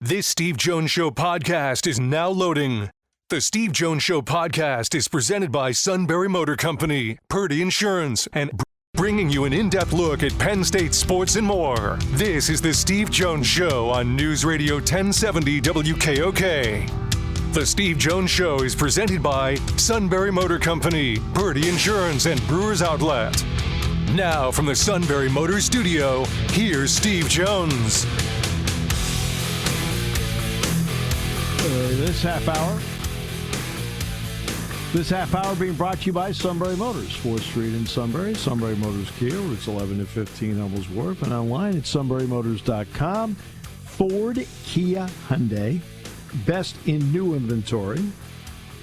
This Steve Jones Show podcast is now loading. The Steve Jones Show podcast is presented by Sunbury Motor Company, Purdy Insurance, and bringing you an in-depth look at Penn State sports and more. This is the Steve Jones Show on News Radio 1070 WKOK. The Steve Jones Show is presented by Sunbury Motor Company, Purdy Insurance, and Brewers Outlet. Now from the Sunbury Motor Studio, here's Steve Jones. This half hour being brought to you by Sunbury Motors, 4th Street in Sunbury, Sunbury Motors Kia, routes 11 to 15 Hummels Wharf, and online at sunburymotors.com. Ford, Kia, Hyundai, best in new inventory,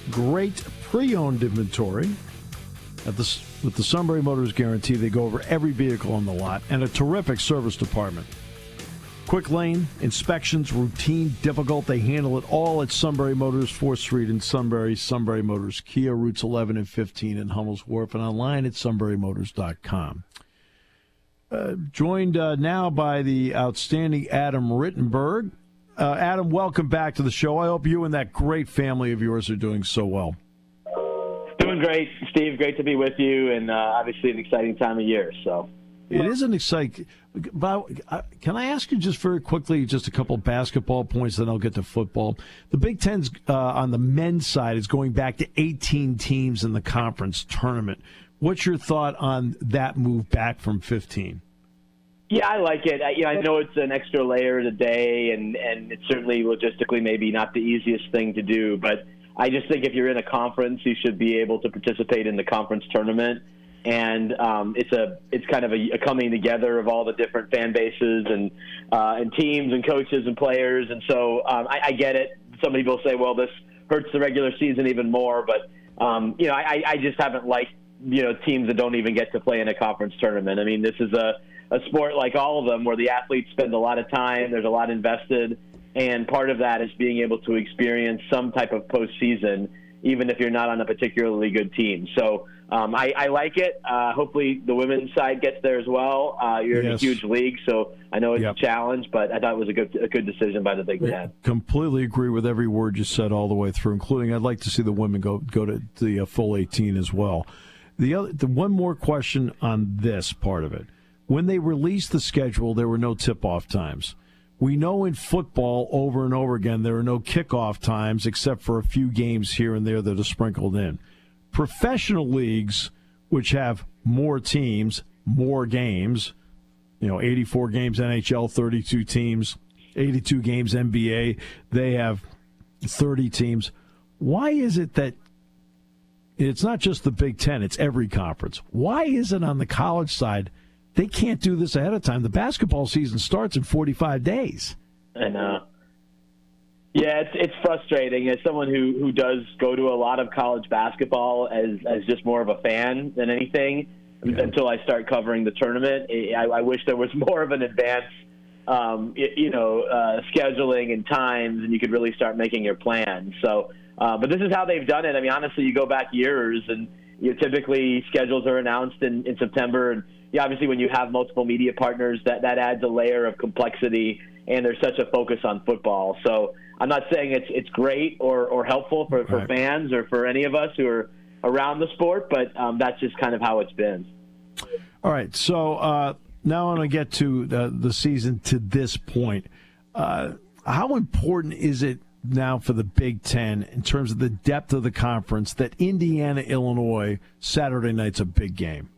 great pre-owned inventory. With the Sunbury Motors guarantee, they go over every vehicle on the lot, and a terrific service department. Quick lane, inspections, routine, difficult. They handle it all at Sunbury Motors, 4th Street in Sunbury, Sunbury Motors Kia, routes 11 and 15 in Hummels Wharf, and online at sunburymotors.com. Joined now by the outstanding Adam Rittenberg. Adam, welcome back to the show. I hope you and that great family of yours are doing so well. Doing great, Steve. Great to be with you, and obviously an exciting time of year. So. It is an exciting. Can I ask you just very quickly, just a couple of basketball points, then I'll get to football. The Big Ten's on the men's side is going back to 18 teams in the conference tournament. What's your thought on that move back from 15? Yeah, I like it. I know it's an extra layer today, and it's certainly logistically maybe not the easiest thing to do, but I just think if you're in a conference, you should be able to participate in the conference tournament. And it's kind of a coming together of all the different fan bases and teams and coaches and players. And so I get it. Some people say, well, this hurts the regular season even more. But, I just haven't liked, teams that don't even get to play in a conference tournament. I mean, this is a sport like all of them where the athletes spend a lot of time. There's a lot invested. And part of that is being able to experience some type of postseason, even if you're not on a particularly good team. So I like it. Hopefully the women's side gets there as well. You're in a huge league, so I know it's a challenge, but I thought it was a good decision by the Big Ten. Completely agree with every word you said all the way through, including I'd like to see the women go to the full 18 as well. The one more question on this part of it. When they released the schedule, there were no tip-off times. We know in football over and over again there are no kickoff times except for a few games here and there that are sprinkled in. Professional leagues, which have more teams, more games, 84 games NHL, 32 teams, 82 games NBA, they have 30 teams. Why is it that it's not just the Big Ten, it's every conference? Why is it on the college side they can't do this ahead of time? The basketball season starts in 45 days. I know. Yeah, it's frustrating. As someone who does go to a lot of college basketball as just more of a fan than anything, until I start covering the tournament, I wish there was more of an advance, scheduling and times, and you could really start making your plans. So, but this is how they've done it. I mean, honestly, you go back years, and typically schedules are announced in September, and obviously when you have multiple media partners, that adds a layer of complexity, and there's such a focus on football. So I'm not saying it's great or helpful for fans or for any of us who are around the sport, but that's just kind of how it's been. All right, so now I want to get to the season to this point. How important is it now for the Big Ten in terms of the depth of the conference that Indiana-Illinois Saturday night's a big game?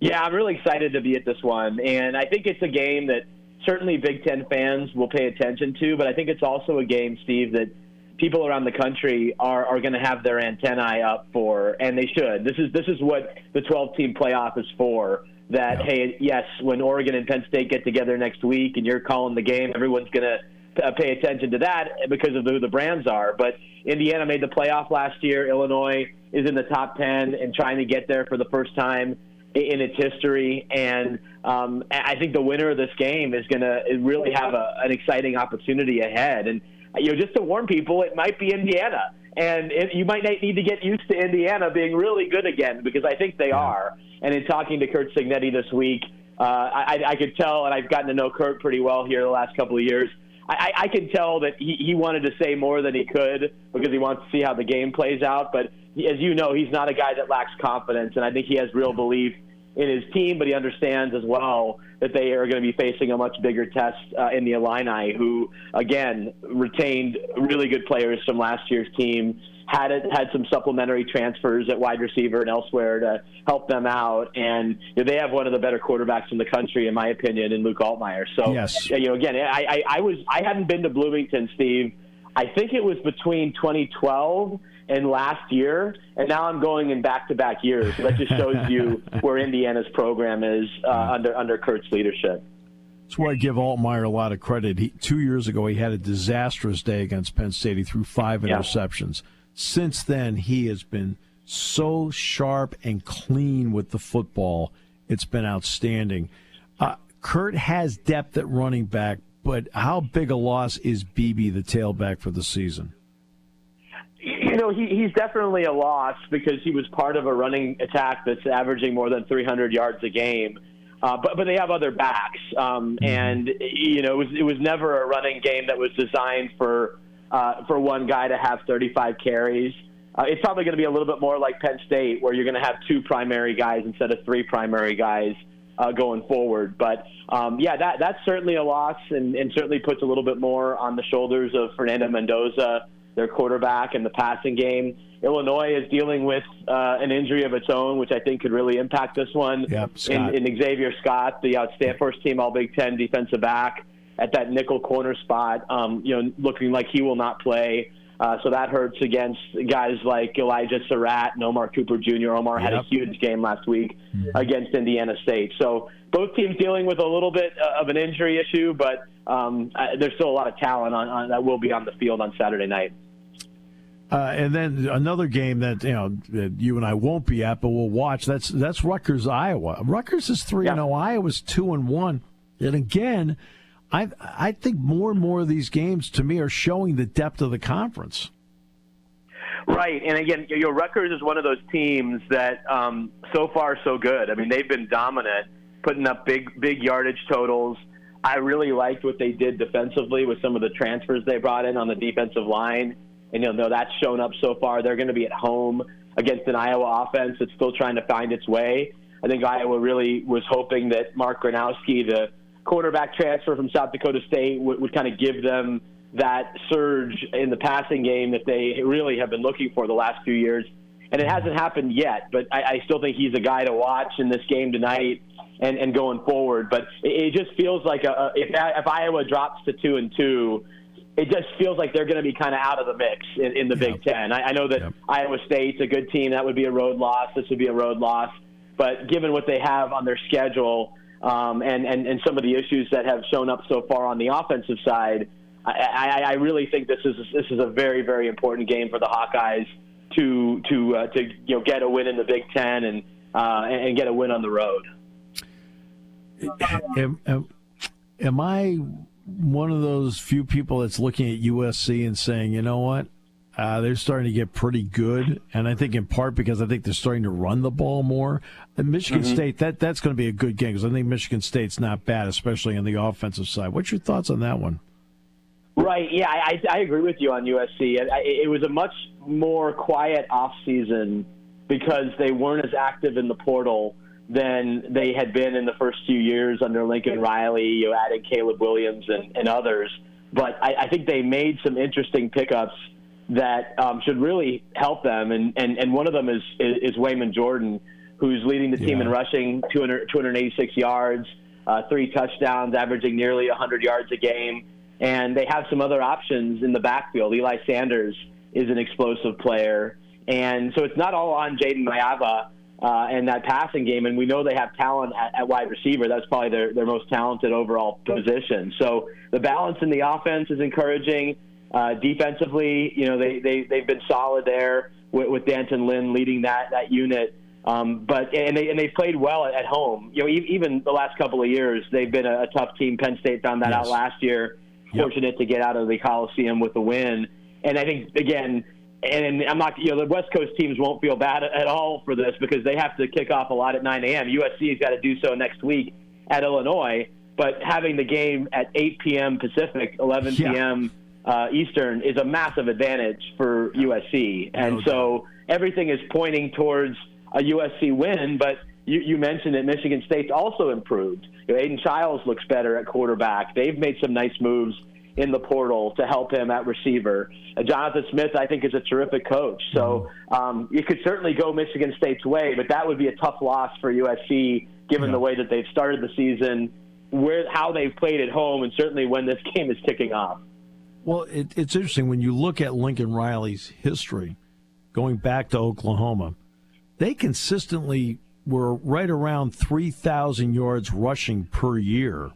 Yeah, I'm really excited to be at this one, and I think it's a game that certainly Big Ten fans will pay attention to, but I think it's also a game, Steve, that people around the country are going to have their antennae up for, and they should. This is what the 12-team playoff is for, that, hey, yes, when Oregon and Penn State get together next week and you're calling the game, everyone's going to pay attention to that because of who the brands are. But Indiana made the playoff last year. Illinois is in the top 10 and trying to get there for the first time in its history, and I think the winner of this game is going to really have an exciting opportunity ahead. And just to warn people, it might be Indiana, and you might need to get used to Indiana being really good again, because I think they are. And in talking to Kurt Cignetti this week, I could tell, and I've gotten to know Kurt pretty well here the last couple of years. I can tell that he wanted to say more than he could because he wants to see how the game plays out. But as you know, he's not a guy that lacks confidence, and I think he has real belief in his team, but he understands as well that they are going to be facing a much bigger test in the Illini, who, again, retained really good players from last year's team, had some supplementary transfers at wide receiver and elsewhere to help them out. And they have one of the better quarterbacks in the country, in my opinion, in Luke Altmaier. So, yes. Again, I hadn't been to Bloomington, Steve. I think it was between 2012 and last year, and now I'm going in back-to-back years. So that just shows you where Indiana's program is under Kurt's leadership. That's where I give Altmaier a lot of credit. 2 years ago, he had a disastrous day against Penn State. He threw 5 interceptions. Since then, he has been so sharp and clean with the football. It's been outstanding. Kurt has depth at running back, but how big a loss is Beebe, the tailback, for the season? He's definitely a loss because he was part of a running attack that's averaging more than 300 yards a game. But they have other backs, and it was never a running game that was designed for one guy to have 35 carries. It's probably going to be a little bit more like Penn State, where you're going to have 2 primary guys instead of 3 primary guys going forward. But that's certainly a loss, and certainly puts a little bit more on the shoulders of Fernando Mendoza, their quarterback, in the passing game. Illinois is dealing with an injury of its own, which I think could really impact this one. Yep, in Xavier Scott, the first team All-Big Ten defensive back at that nickel corner spot, looking like he will not play. So that hurts against guys like Elijah Surratt and Omar Cooper Jr. Omar had a huge game last week against Indiana State. So both teams dealing with a little bit of an injury issue, but there's still a lot of talent on that will be on the field on Saturday night. And then another game that that you and I won't be at, but we'll watch. That's Rutgers, Iowa. Rutgers is 3-0. Iowa's 2-1. And again, I think more and more of these games to me are showing the depth of the conference. Right, and again, Rutgers is one of those teams that so far so good. I mean, they've been dominant, putting up big yardage totals. I really liked what they did defensively with some of the transfers they brought in on the defensive line. And that's shown up so far. They're going to be at home against an Iowa offense that's still trying to find its way. I think Iowa really was hoping that Mark Gronowski, the quarterback transfer from South Dakota State, would kind of give them that surge in the passing game that they really have been looking for the last few years. And it hasn't happened yet, but I still think he's a guy to watch in this game tonight and going forward. But it just feels like if Iowa drops to 2-2, it just feels like they're going to be kind of out of the mix in the Big Ten. I know that Iowa State's a good team. That would be a road loss. This would be a road loss. But given what they have on their schedule and some of the issues that have shown up so far on the offensive side, I really think this is a very, very important game for the Hawkeyes to get a win in the Big Ten and get a win on the road. Am I one of those few people that's looking at USC and saying, you know what, they're starting to get pretty good, and I think in part because I think they're starting to run the ball more. And Michigan State, that's going to be a good game because I think Michigan State's not bad, especially on the offensive side. What's your thoughts on that one? Right, yeah, I agree with you on USC. It was a much more quiet offseason because they weren't as active in the portal than they had been in the first few years under Lincoln Riley, adding Caleb Williams and others. But I think they made some interesting pickups that should really help them. And one of them is Wayman Jordan, who's leading the team in rushing, 286 yards, 3 touchdowns, averaging nearly 100 yards a game. And they have some other options in the backfield. Eli Sanders is an explosive player. And so it's not all on Jaden Mayava and that passing game. And we know they have talent at wide receiver. That's probably their most talented overall position. So the balance in the offense is encouraging. Defensively, they've been solid there with Danton Lynn leading that unit. But they played well at home. Even the last couple of years, they've been a tough team. Penn State found that out last year. Fortunate to get out of the Coliseum with a win. And I think, again, and I'm not, the West Coast teams won't feel bad at all for this because they have to kick off a lot at 9 a.m. USC has got to do so next week at Illinois. but having the game at 8 p.m. Pacific, 11 p.m. Eastern is a massive advantage for USC. And so everything is pointing towards a USC win, but you mentioned that Michigan State's also improved. Aiden Childs looks better at quarterback. They've made some nice moves in the portal to help him at receiver. Jonathan Smith, I think, is a terrific coach. So you could certainly go Michigan State's way, but that would be a tough loss for USC given the way that they've started the season, how they've played at home, and certainly when this game is kicking off. Well, it's interesting. When you look at Lincoln Riley's history, going back to Oklahoma, they consistently were right around 3,000 yards rushing per year.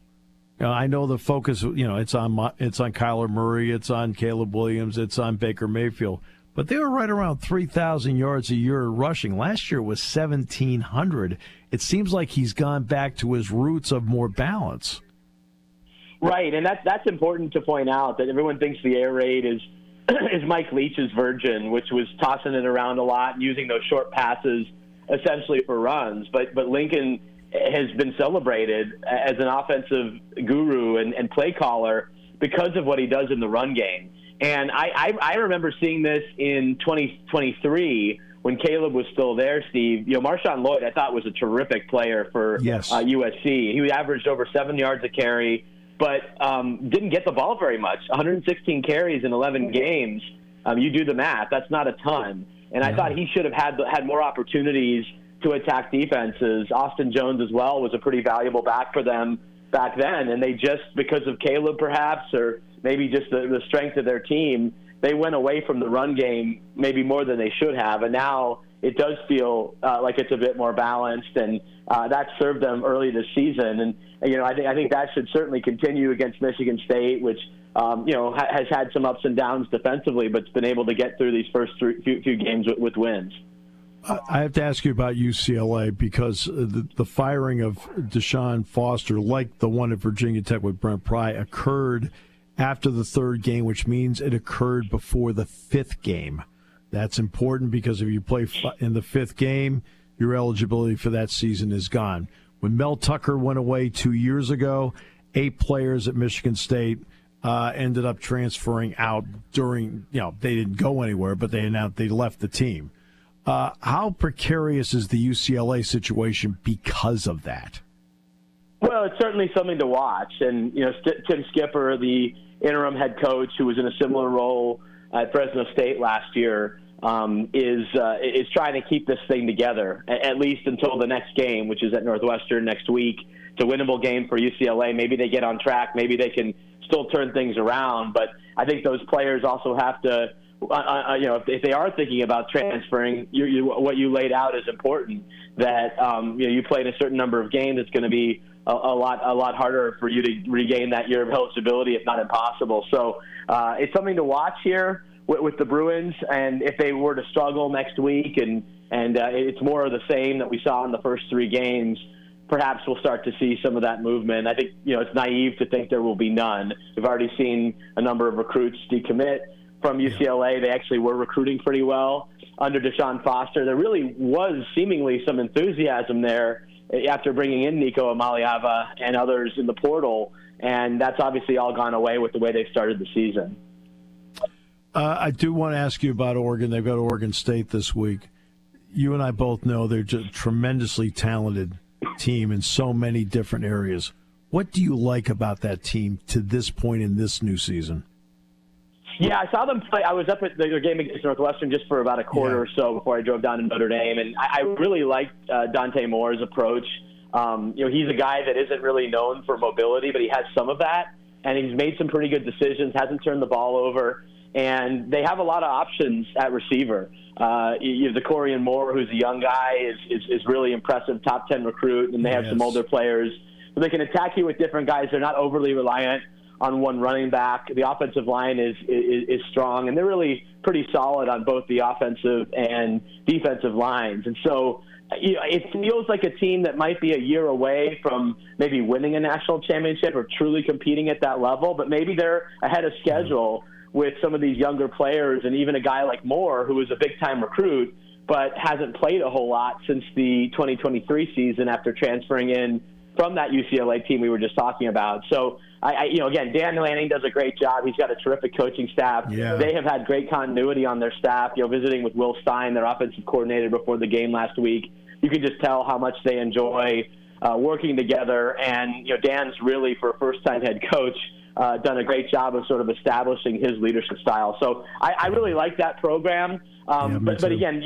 I know the focus, it's on Kyler Murray, it's on Caleb Williams, it's on Baker Mayfield, but they were right around 3,000 yards a year rushing. Last year was 1,700. It seems like he's gone back to his roots of more balance. Right, and that's important to point out, that everyone thinks the air raid is Mike Leach's version, which was tossing it around a lot and using those short passes essentially for runs. But Lincoln has been celebrated as an offensive guru and play caller because of what he does in the run game. And I remember seeing this in 2023 when Caleb was still there, Steve. Marshawn Lloyd, I thought, was a terrific player for USC. He averaged over 7 yards a carry, but didn't get the ball very much. 116 carries in 11 games. You do the math. That's not a ton. And I thought he should have had more opportunities to attack defenses. Austin Jones as well was a pretty valuable back for them back then. And they just, because of Caleb perhaps, or maybe just the strength of their team, they went away from the run game maybe more than they should have. And now it does feel like it's a bit more balanced, and that served them early this season. And, I think that should certainly continue against Michigan State, which, has had some ups and downs defensively, but it's been able to get through these first few games with wins. I have to ask you about UCLA, because the firing of Deshaun Foster, like the one at Virginia Tech with Brent Pry, occurred after the third game, which means it occurred before the fifth game. That's important because if you play in the fifth game, your eligibility for that season is gone. When Mel Tucker went away 2 years ago, 8 players at Michigan State ended up transferring out during, they didn't go anywhere, but they announced they left the team. How precarious is the UCLA situation because of that? Well, it's certainly something to watch. And, Tim Skipper, the interim head coach who was in a similar role at Fresno State last year, is trying to keep this thing together, at least until the next game, which is at Northwestern next week. It's a winnable game for UCLA. Maybe they get on track. Maybe they can still turn things around. But I think those players also have to, if they are thinking about transferring, what you laid out is important. That you play in a certain number of games, it's going to be a lot harder for you to regain that year of eligibility, if not impossible. So it's something to watch here with the Bruins, and if they were to struggle next week, and it's more of the same that we saw in the first 3 games, perhaps we'll start to see some of that movement. I think it's naive to think there will be none. We've already seen a number of recruits decommit from UCLA. They actually were recruiting pretty well under Deshaun Foster. There really was seemingly some enthusiasm there after bringing in Nico Amaliava and others in the portal, and that's obviously all gone away with the way they've started the season. I do want to ask you about Oregon. They've got Oregon State this week. You and I both know they're just a tremendously talented team in so many different areas. What do you like about that team to this point in this new season? Yeah, I saw them play. I was up at their game against Northwestern just for about a quarter or so before I drove down to Notre Dame, and I really liked Dante Moore's approach. He's a guy that isn't really known for mobility, but he has some of that, and he's made some pretty good decisions, hasn't turned the ball over, and they have a lot of options at receiver. You have the Corian Moore, who's a young guy, is really impressive, top 10 recruit, and they have some older players. So they can attack you with different guys. They're not overly reliant on one running back. The offensive line is strong, and they're really pretty solid on both the offensive and defensive lines. And so it feels like a team that might be a year away from maybe winning a national championship or truly competing at that level, but maybe they're ahead of schedule with some of these younger players, and even a guy like Moore, who was a big-time recruit, but hasn't played a whole lot since the 2023 season after transferring in from that UCLA team we were just talking about. So, again, Dan Lanning does a great job. He's got a terrific coaching staff. Yeah. They have had great continuity on their staff. Visiting with Will Stein, their offensive coordinator, before the game last week, you can just tell how much they enjoy working together. And, Dan's really, for a first-time head coach, done a great job of sort of establishing his leadership style. So I really like that program. But again,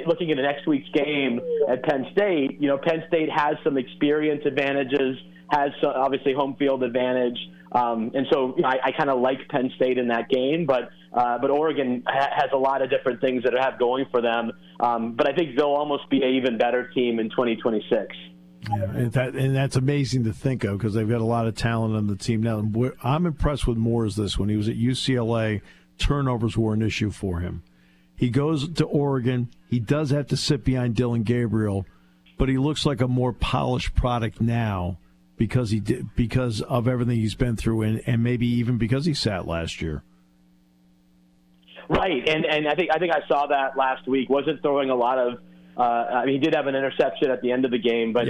looking at the next week's game at Penn State, Penn State has some experience advantages, has obviously home field advantage. And so I kind of like Penn State in that game, but Oregon has a lot of different things that have going for them. But I think they'll almost be an even better team in 2026. Yeah, and that's amazing to think of because they've got a lot of talent on the team now. I'm impressed with Moore is this. When he was at UCLA, turnovers were an issue for him. He goes to Oregon. He does have to sit behind Dylan Gabriel, but he looks like a more polished product now because of everything he's been through and maybe even because he sat last year. Right, and I think I saw that last week. Wasn't throwing a lot of. He did have an interception at the end of the game, but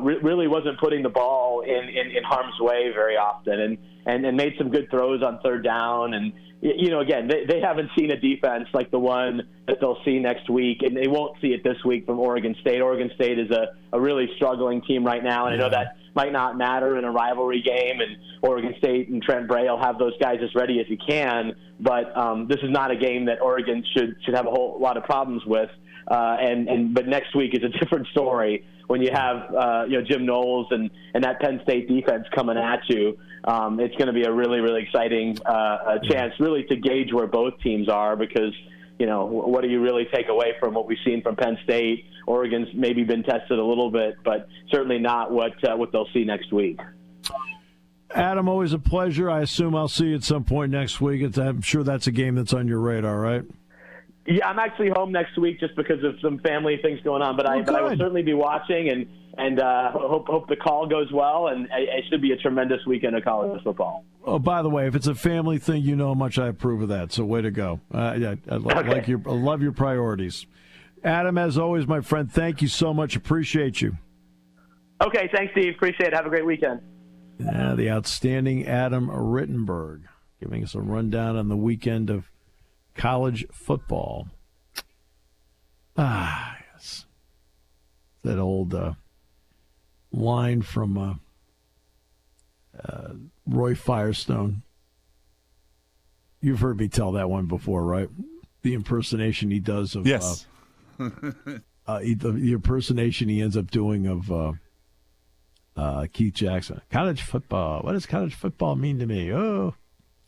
really wasn't putting the ball in harm's way very often, and made some good throws on third down. And again, they haven't seen a defense like the one that they'll see next week, and they won't see it this week from Oregon State. Oregon State is a really struggling team right now, and I know that might not matter in a rivalry game, and Oregon State and Trent Bray will have those guys as ready as he can, but this is not a game that Oregon should have a whole lot of problems with. But next week is a different story when you have Jim Knowles and that Penn State defense coming at you. It's going to be a really, really exciting chance really to gauge where both teams are because, what do you really take away from what we've seen from Penn State? Oregon's maybe been tested a little bit, but certainly not what they'll see next week. Adam, always a pleasure. I assume I'll see you at some point next week. I'm sure that's a game that's on your radar, right? Yeah, I'm actually home next week just because of some family things going on, but I will certainly be watching and hope the call goes well, and it should be a tremendous weekend of college football. Oh, by the way, if it's a family thing, you know how much I approve of that, so way to go. I love your priorities. Adam, as always, my friend, thank you so much. Appreciate you. Okay, thanks, Steve. Appreciate it. Have a great weekend. The outstanding Adam Rittenberg giving us a rundown on the weekend of college football. Yes. That old line from Roy Firestone. You've heard me tell that one before, right? The impersonation he does of... Yes. The impersonation he ends up doing of Keith Jackson. College football. What does college football mean to me? Oh,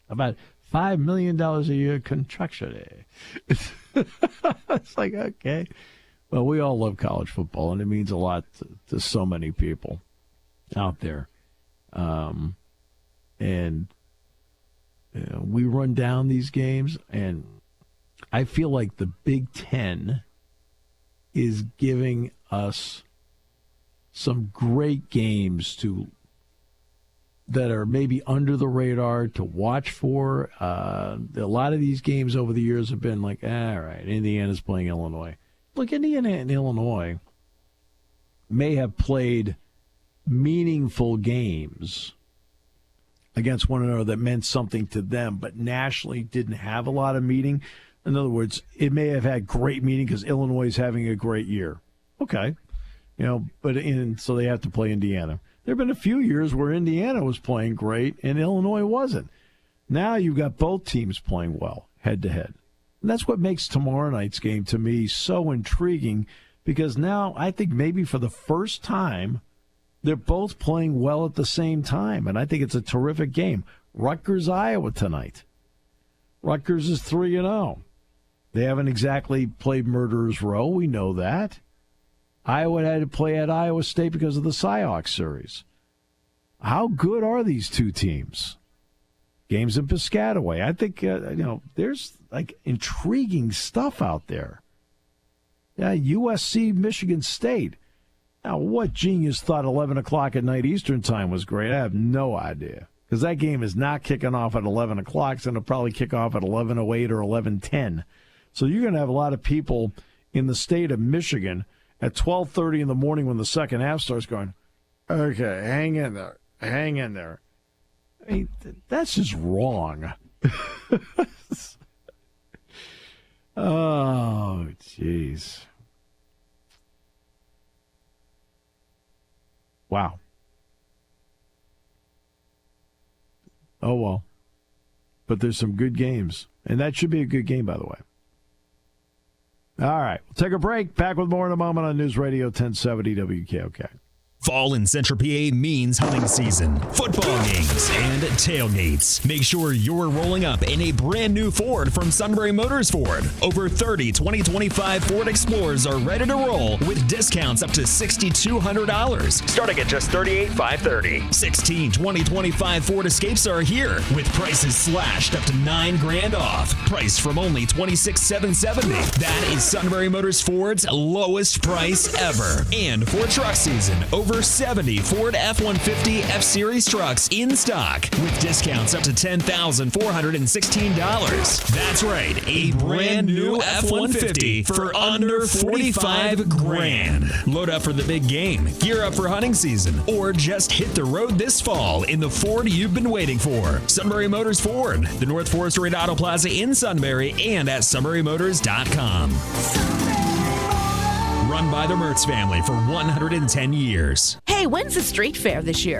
about $5 million a year contractually. It's like, okay. Well, we all love college football, and it means a lot to so many people out there. And we run down these games, and I feel like the Big Ten is giving us some great games that are maybe under the radar to watch for. A lot of these games over the years have been like, all right, Indiana's playing Illinois. Look, Indiana and Illinois may have played meaningful games against one another that meant something to them, but nationally didn't have a lot of meaning. In other words, it may have had great meaning because Illinois is having a great year. Okay. So they have to play Indiana. There have been a few years where Indiana was playing great and Illinois wasn't. Now you've got both teams playing well, head-to-head. And that's what makes tomorrow night's game, to me, so intriguing because now I think maybe for the first time they're both playing well at the same time, and I think it's a terrific game. Rutgers, Iowa tonight. Rutgers is 3-0. They haven't exactly played Murderers Row. We know that. Iowa had to play at Iowa State because of the Cyhawk series. How good are these two teams? Games in Piscataway. I think, there's like intriguing stuff out there. Yeah, USC, Michigan State. Now, what genius thought 11 o'clock at night Eastern time was great? I have no idea. Because that game is not kicking off at 11 o'clock. It's going to probably kick off at 11:08 or 11:10. So you're going to have a lot of people in the state of Michigan at 12:30 in the morning when the second half starts going, Okay, hang in there. Hang in there. I mean, that's just wrong. Oh, jeez. Wow. Oh, well. But there's some good games. And that should be a good game, by the way. All right. We'll take a break. Back with more in a moment on News Radio 1070 WKOK. Fall in Central PA means hunting season, football games, and tailgates. Make sure you're rolling up in a brand new Ford from Sunbury Motors Ford. Over 30 2025 Ford Explorers are ready to roll with discounts up to $6,200, starting at just $38,530. 16 2025 Ford Escapes are here with prices slashed up to $9,000 off. Priced from only $26,770. That is Sunbury Motors Ford's lowest price ever. And for truck season, over 70 Ford F-150 F-Series trucks in stock with discounts up to $10,416. That's right, a brand new F-150 for under $45,000. Load up for the big game, gear up for hunting season, or just hit the road this fall in the Ford you've been waiting for. Sunbury Motors Ford, the North Forest Road Auto Plaza in Sunbury and at sunburymotors.com. Run by the Mertz family for 110 years. Hey, when's the street fair this year?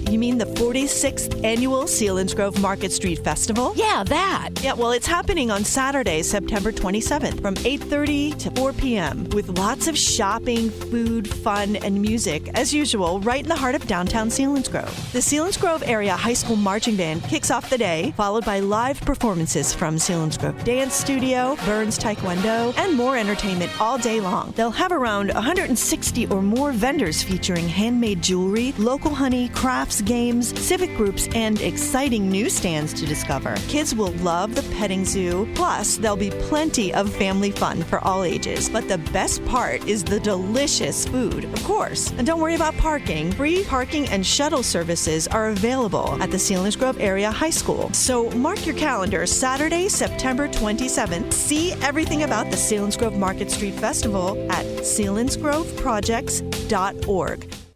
You mean the 46th annual Selinsgrove Market Street Festival? Yeah, that. Yeah, well, it's happening on Saturday, September 27th from 8:30 to 4 p.m. with lots of shopping, food, fun, and music, as usual, right in the heart of downtown Selinsgrove. The Selinsgrove Area High School Marching Band kicks off the day, followed by live performances from Selinsgrove Dance Studio, Burns Taekwondo, and more entertainment all day long. They'll have around 160 or more vendors featuring handmade jewelry, local honey, crafts, games, civic groups, and exciting new stands to discover. Kids will love the petting zoo. Plus, there'll be plenty of family fun for all ages. But the best part is the delicious food, of course. And don't worry about parking. Free parking and shuttle services are available at the Selinsgrove Area High School. So mark your calendar, Saturday, September 27th. See everything about the Selinsgrove Market Street Festival at selinsgroveprojects.org.